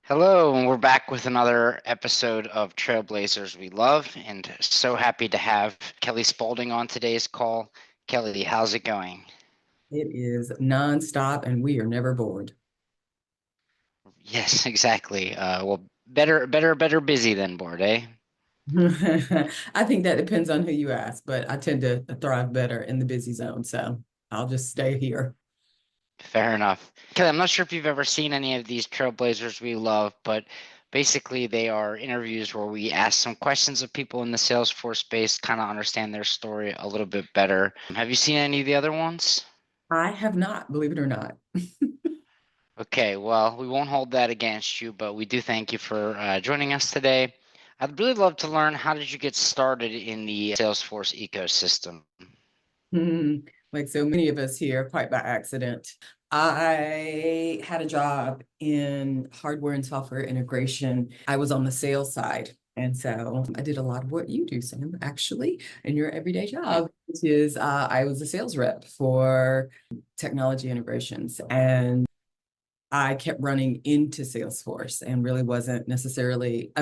Hello, and we're back with another episode of Trailblazers We Love, and so happy to have Kelly Spaulding on today's call. Kelly, how's it going? It is nonstop and we are never bored. Yes, exactly. Well, better busy than bored, eh? I think that depends on who you ask, but I tend to thrive better in the busy zone. So I'll just stay here. Fair enough. Kelly, I'm not sure if you've ever seen any of these Trailblazers We Love, but basically they are interviews where we ask some questions of people in the Salesforce space, kind of understand their story a little bit better. Have you seen any of the other ones? I have not, believe it or not. Okay, well, we won't hold that against you, but we do thank you for joining us today. I'd really love to learn, how did you get started in the Salesforce ecosystem? Like so many of us here, quite by accident. I had a job in hardware and software integration. I was on the sales side. And so I did a lot of what you do, Sam, actually, in your everyday Hmm. job, which is I was a sales rep for technology integrations. And I kept running into Salesforce and really wasn't necessarily, I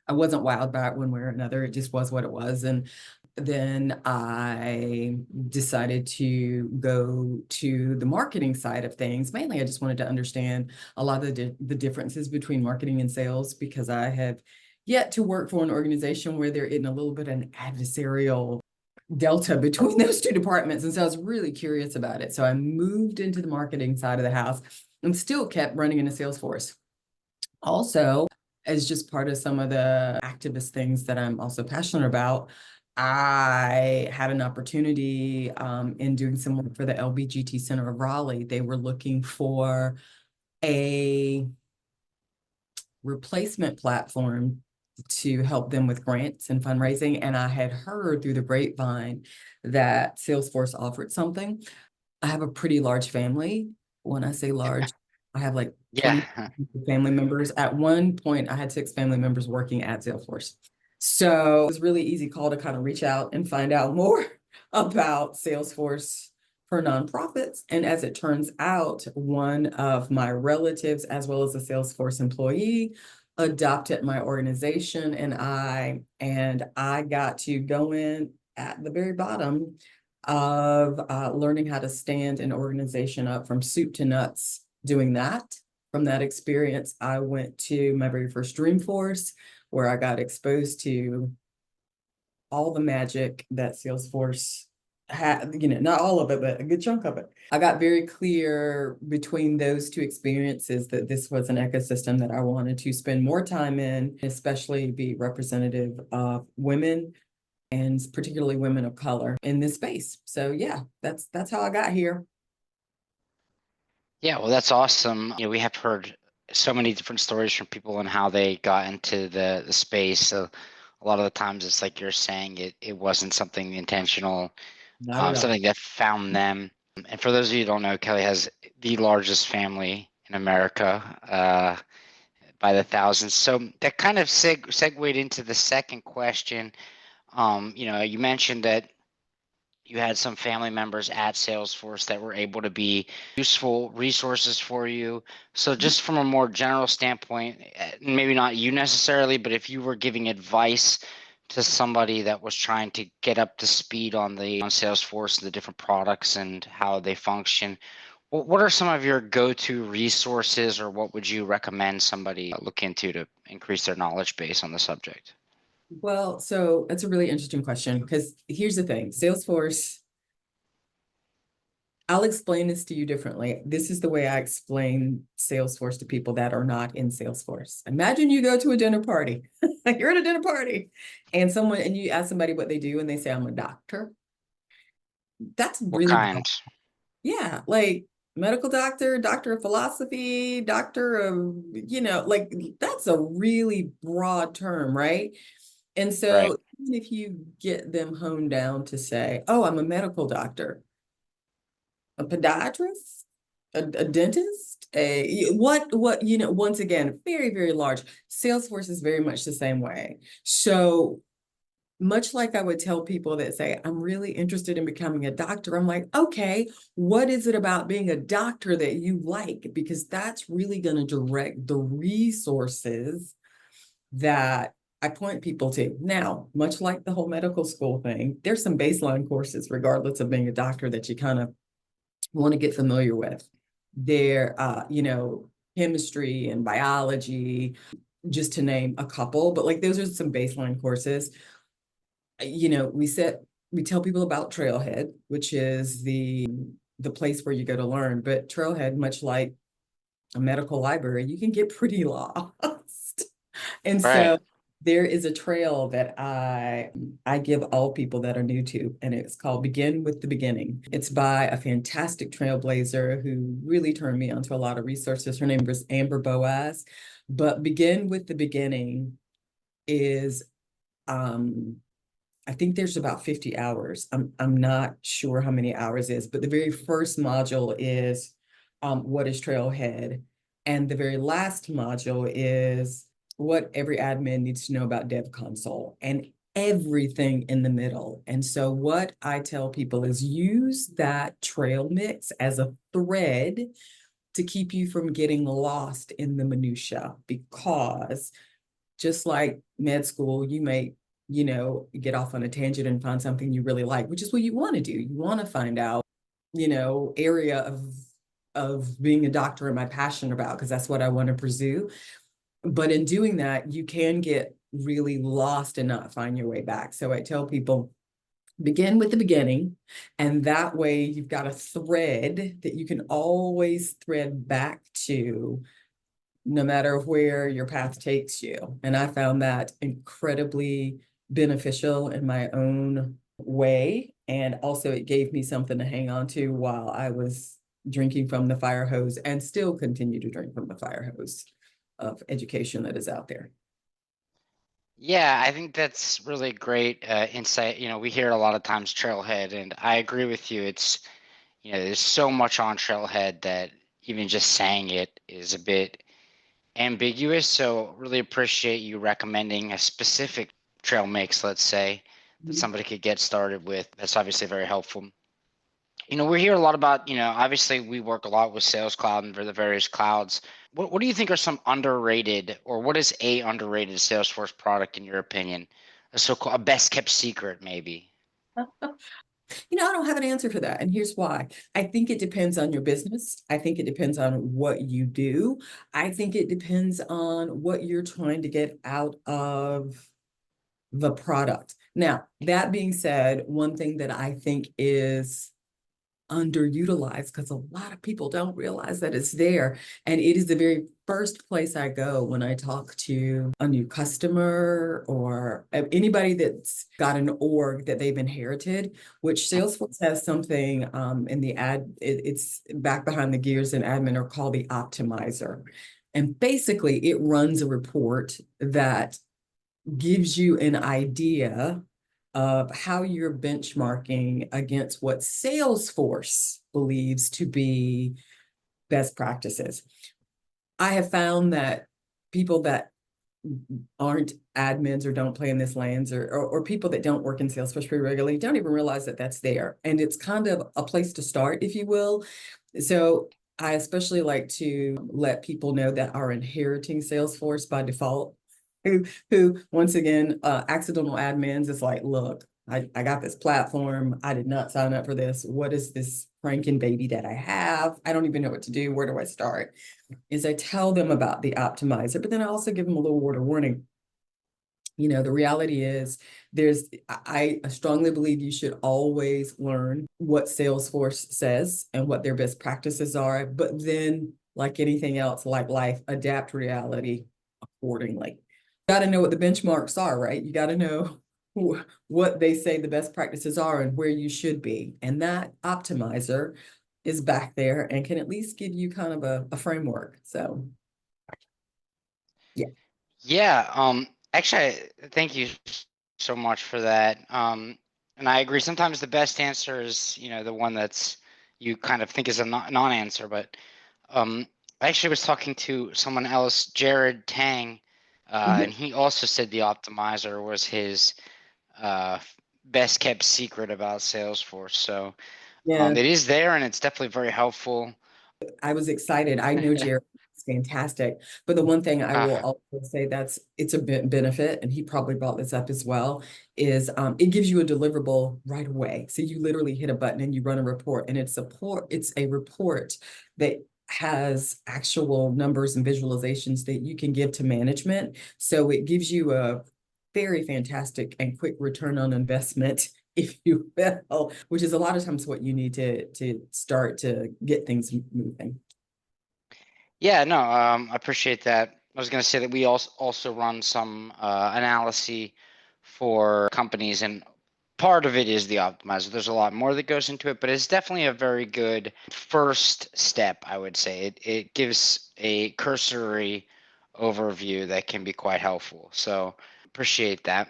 wasn't wowed by it one way or another. It just was what it was. And then I decided to go to the marketing side of things. Mainly, I just wanted to understand a lot of the differences between marketing and sales because I have yet to work for an organization where they're in a little bit of an adversarial delta between those two departments. And so I was really curious about it. So I moved into the marketing side of the house and still kept running into Salesforce. Also, as just part of some of the activist things that I'm also passionate about, I had an opportunity in doing some work for the LBGT Center of Raleigh. They were looking for a replacement platform to help them with grants and fundraising. And I had heard through the grapevine that Salesforce offered something. I have a pretty large family. When I say large, I have like 20 Yeah. family members. At one point, I had 6 family members working at Salesforce. So it was really easy call to kind of reach out and find out more about Salesforce for nonprofits. And as it turns out, one of my relatives, as well as a Salesforce employee, adopted my organization and I got to go in at the very bottom of learning how to stand an organization up from soup to nuts doing that. From that experience, I went to my very first Dreamforce, where I got exposed to all the magic that Salesforce had, not all of it, but a good chunk of it. I got very clear between those two experiences that this was an ecosystem that I wanted to spend more time in, especially be representative of women and particularly women of color in this space. So yeah, that's how I got here. Yeah, well, that's awesome. We have heard so many different stories from people and how they got into the space. So a lot of the times it's like you're saying, it wasn't something intentional, Not at all. something that found them. And for those of you who don't know, Kelly has the largest family in America, by the thousands. So that kind of segued into the second question. You mentioned that you had some family members at Salesforce that were able to be useful resources for you. So just from a more general standpoint, maybe not you necessarily, but if you were giving advice to somebody that was trying to get up to speed on Salesforce and the different products and how they function, what are some of your go-to resources, or what would you recommend somebody look into to increase their knowledge base on the subject? Well, so that's a really interesting question because here's the thing, Salesforce, I'll explain this to you differently. This is the way I explain Salesforce to people that are not in Salesforce. Imagine you go to a dinner party. You're at a dinner party and you ask somebody what they do and they say, I'm a doctor. That's What really broad. kind? Yeah, like medical doctor, doctor of philosophy, doctor of, like that's a really broad term, right? And Right. so even if you get them honed down to say, oh, I'm a medical doctor, a podiatrist, a dentist, once again, very, very large. Salesforce is very much the same way. So much like I would tell people that say, I'm really interested in becoming a doctor. I'm like, okay, what is it about being a doctor that you like? Because that's really going to direct the resources that I point people to. Now, much like the whole medical school thing, there's some baseline courses, regardless of being a doctor, that you kind of want to get familiar with. There, chemistry and biology, just to name a couple, but like those are some baseline courses. We tell people about Trailhead, which is the place where you go to learn, but Trailhead, much like a medical library, you can get pretty lost. And Right. so there is a trail that I give all people that are new to, and it's called Begin with the Beginning. It's by a fantastic trailblazer who really turned me onto a lot of resources. Her name is Amber Boaz. But Begin with the Beginning is I think there's about 50 hours. I'm not sure how many hours is, but the very first module is what is Trailhead? And the very last module is what every admin needs to know about Dev Console and everything in the middle. And so what I tell people is use that trail mix as a thread to keep you from getting lost in the minutia, because just like med school, you may get off on a tangent and find something you really like, which is what you want to do. You want to find out, area of being a doctor am I passionate about, because that's what I want to pursue. But in doing that, you can get really lost and not find your way back. So I tell people, begin with the beginning, and that way you've got a thread that you can always thread back to, no matter where your path takes you. And I found that incredibly beneficial in my own way. And also it gave me something to hang on to while I was drinking from the fire hose, and still continue to drink from the fire hose of education that is out there. Yeah, I think that's really great insight. We hear a lot of times Trailhead, and I agree with you. There's so much on Trailhead that even just saying it is a bit ambiguous. So really appreciate you recommending a specific trail mix, let's say, that somebody could get started with. That's obviously very helpful. We hear a lot about, obviously we work a lot with Sales Cloud and for the various clouds. What do you think are some underrated, or what is a underrated Salesforce product in your opinion? A best kept secret, maybe. I don't have an answer for that. And here's why. I think it depends on your business. I think it depends on what you do. I think it depends on what you're trying to get out of the product. Now, that being said, one thing that I think is underutilized, because a lot of people don't realize that it's there, and it is the very first place I go when I talk to a new customer or anybody that's got an org that they've inherited, which Salesforce has something in the it's back behind the gears in admin, are called the optimizer. And basically it runs a report that gives you an idea of how you're benchmarking against what Salesforce believes to be best practices. I have found that people that aren't admins or don't play in this lanes, or people that don't work in Salesforce pretty regularly, don't even realize that that's there. And it's kind of a place to start, if you will. So I especially like to let people know that are inheriting Salesforce by default, who once again, accidental admins, is like, look, I got this platform. I did not sign up for this. What is this cranking baby that I have? I don't even know what to do. Where do I start? Is I tell them about the optimizer, but then I also give them a little word of warning. The reality is I strongly believe you should always learn what Salesforce says and what their best practices are, but then, like anything else, like life, adapt reality accordingly. You got to know what the benchmarks are, right? You got to know what they say the best practices are and where you should be. And that optimizer is back there and can at least give you kind of a framework. So, yeah. Yeah, actually, thank you so much for that. And I agree. Sometimes the best answer is, the one that's you kind of think is a non-answer. But I actually was talking to someone else, Jared Tang, and he also said the optimizer was his best kept secret about Salesforce. So Yeah. it is there, and it's definitely very helpful. I was excited. I know Jared is fantastic. But the one thing I will Ah, also say it's a benefit, and he probably brought this up as well, is it gives you a deliverable right away. So you literally hit a button and you run a report, and it's a report that has actual numbers and visualizations that you can give to management. So it gives you a very fantastic and quick return on investment, if you will, which is a lot of times what you need to start to get things moving. yeah, no, I appreciate that. I was going to say that we also run some analysis for companies, and part of it is the optimizer. There's a lot more that goes into it, but it's definitely a very good first step, I would say. It gives a cursory overview that can be quite helpful. So appreciate that.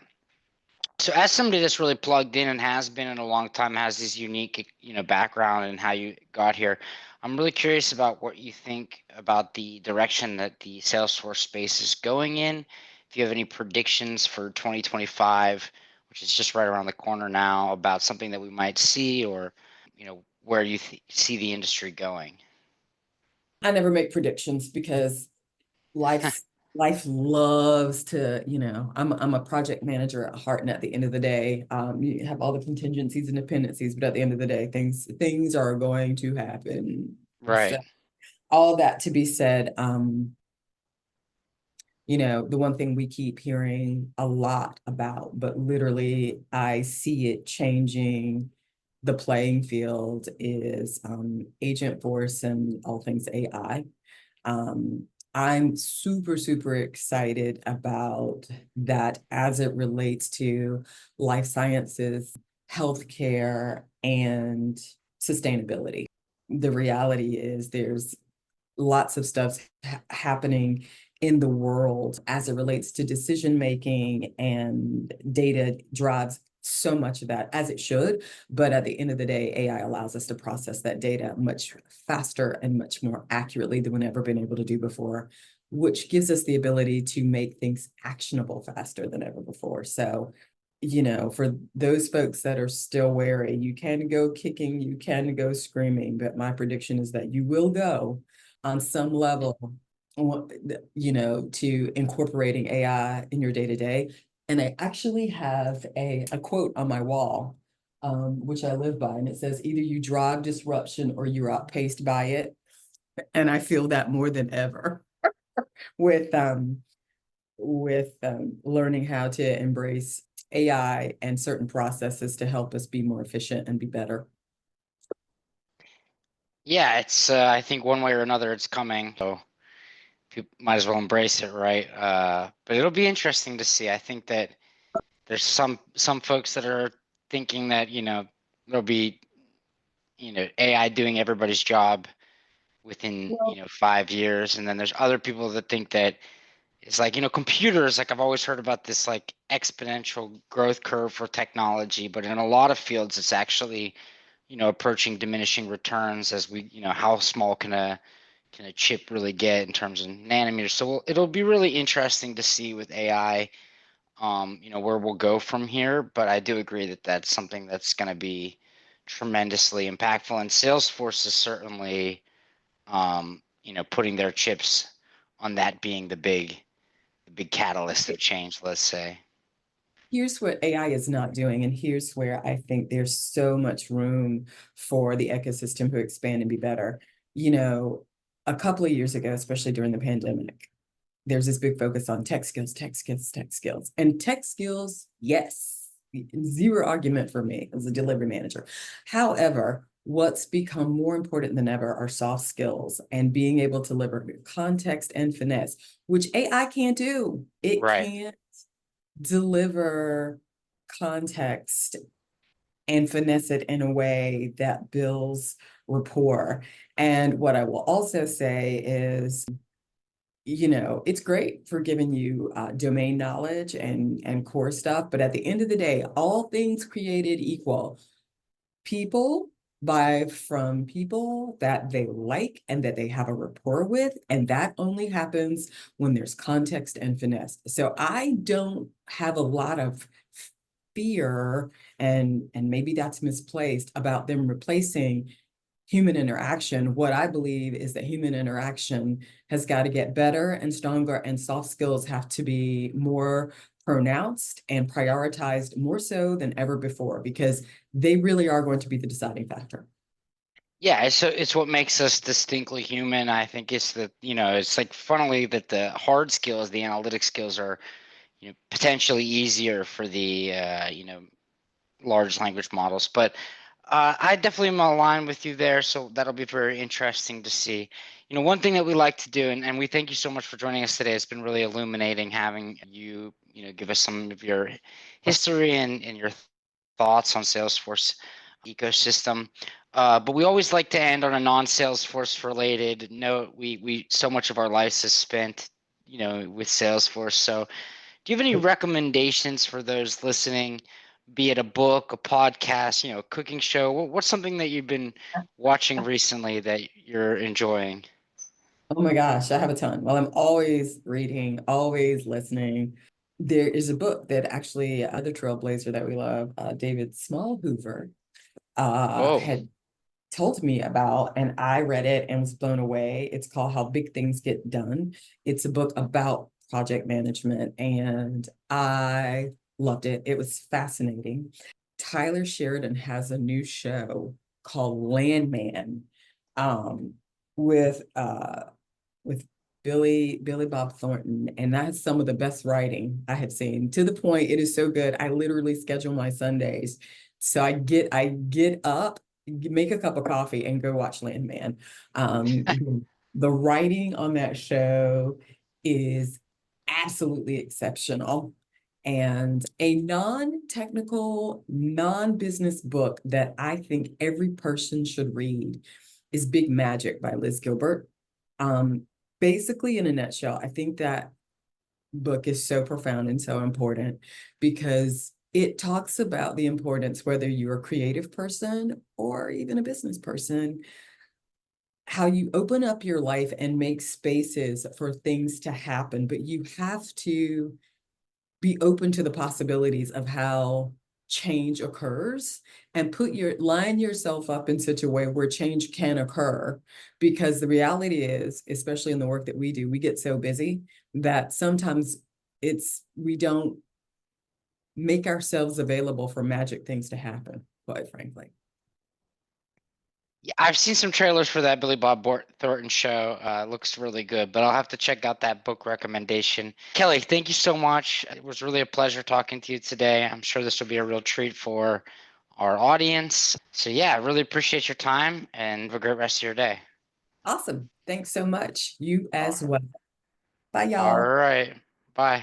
So as somebody that's really plugged in and has been in a long time, has this unique, background and how you got here, I'm really curious about what you think about the direction that the Salesforce space is going in. If you have any predictions for 2025, which is just right around the corner now, about something that we might see, or where you see the industry going. I never make predictions because life life loves to, I'm a project manager at heart, and at the end of the day, you have all the contingencies and dependencies, but at the end of the day, things are going to happen. So Right. all that to be said, the one thing we keep hearing a lot about, but literally I see it changing the playing field, is Agentforce and all things AI. Um, I'm super, super excited about that as it relates to life sciences, healthcare, and sustainability. The reality is there's lots of stuff happening in the world as it relates to decision making, and data drives so much of that, as it should. But at the end of the day, AI allows us to process that data much faster and much more accurately than we've ever been able to do before, which gives us the ability to make things actionable faster than ever before. So, for those folks that are still wary, you can go kicking, you can go screaming, but my prediction is that you will go on some level, to incorporating AI in your day-to-day. And I actually have a quote on my wall, which I live by, and it says, either you drive disruption or you're outpaced by it. And I feel that more than ever with learning how to embrace AI and certain processes to help us be more efficient and be better. Yeah, it's I think one way or another it's coming. So people might as well embrace it, right? But it'll be interesting to see. I think that there's some folks that are thinking that there'll be AI doing everybody's job within Well, 5 years, and then there's other people that think that it's like computers. Like I've always heard about this like exponential growth curve for technology, but in a lot of fields it's actually approaching diminishing returns as we how small can a chip really get in terms of nanometers. So it'll be really interesting to see with AI, where we'll go from here. But I do agree that that's something that's going to be tremendously impactful. And Salesforce is certainly, putting their chips on that being the big catalyst of change, let's say. here's what AI is not doing, and here's where I think there's so much room for the ecosystem to expand and be better. A couple of years ago, especially during the pandemic, there's this big focus on tech skills, tech skills, tech skills. And tech skills, yes, zero argument for me as a delivery manager. However, what's become more important than ever are soft skills and being able to deliver context and finesse, which AI can't do. It Right. can't deliver context and finesse it in a way that builds rapport. And what I will also say is, it's great for giving you domain knowledge and core stuff, but at the end of the day, all things created equal. People buy from people that they like and that they have a rapport with, and that only happens when there's context and finesse. So I don't have a lot of fear, and maybe that's misplaced, about them replacing human interaction. What I believe is that human interaction has got to get better and stronger, and soft skills have to be more pronounced and prioritized more so than ever before, because they really are going to be the deciding factor. Yeah, so it's what makes us distinctly human. I think it's that, it's like funnily that the hard skills, the analytic skills are, potentially easier for the, large language models. But I definitely am aligned with you there. So that'll be very interesting to see. One thing that we like to do, and we thank you so much for joining us today. It's been really illuminating having you, give us some of your history and your thoughts on Salesforce ecosystem. But we always like to end on a non-Salesforce related note. We so much of our lives is spent, with Salesforce. So do you have any recommendations for those listening, be it a book, a podcast, a cooking show? What's something that you've been watching recently that you're enjoying? Oh my gosh, I have a ton. Well, I'm always reading, always listening. There is a book that actually, the Trailblazer that we love, David Smallhoover, Oh, had told me about, and I read it and was blown away. It's called How Big Things Get Done. It's a book about project management, and I loved it. It was fascinating. Tyler Sheridan has a new show called Landman, um, with with Billy Bob Thornton, and that is some of the best writing I have seen. To the point, it is so good. I literally schedule my Sundays. So I get up, make a cup of coffee, and go watch Landman. The writing on that show is absolutely exceptional. And a non-technical, non-business book that I think every person should read is Big Magic by Liz Gilbert. Um, Basically, in a nutshell, I think that book is so profound and so important because it talks about the importance, whether you're a creative person or even a business person, how you open up your life and make spaces for things to happen, but you have to be open to the possibilities of how change occurs, and line yourself up in such a way where change can occur. Because the reality is, especially in the work that we do, we get so busy that sometimes we don't make ourselves available for magic things to happen, quite frankly. yeah, I've seen some trailers for that Billy Bob Thornton show. Looks really good, but I'll have to check out that book recommendation. Kelly, thank you so much. It was really a pleasure talking to you today. I'm sure this will be a real treat for our audience. So yeah, I really appreciate your time and have a great rest of your day. Awesome. Thanks so much. You All as well. Bye, all y'all. right. Bye.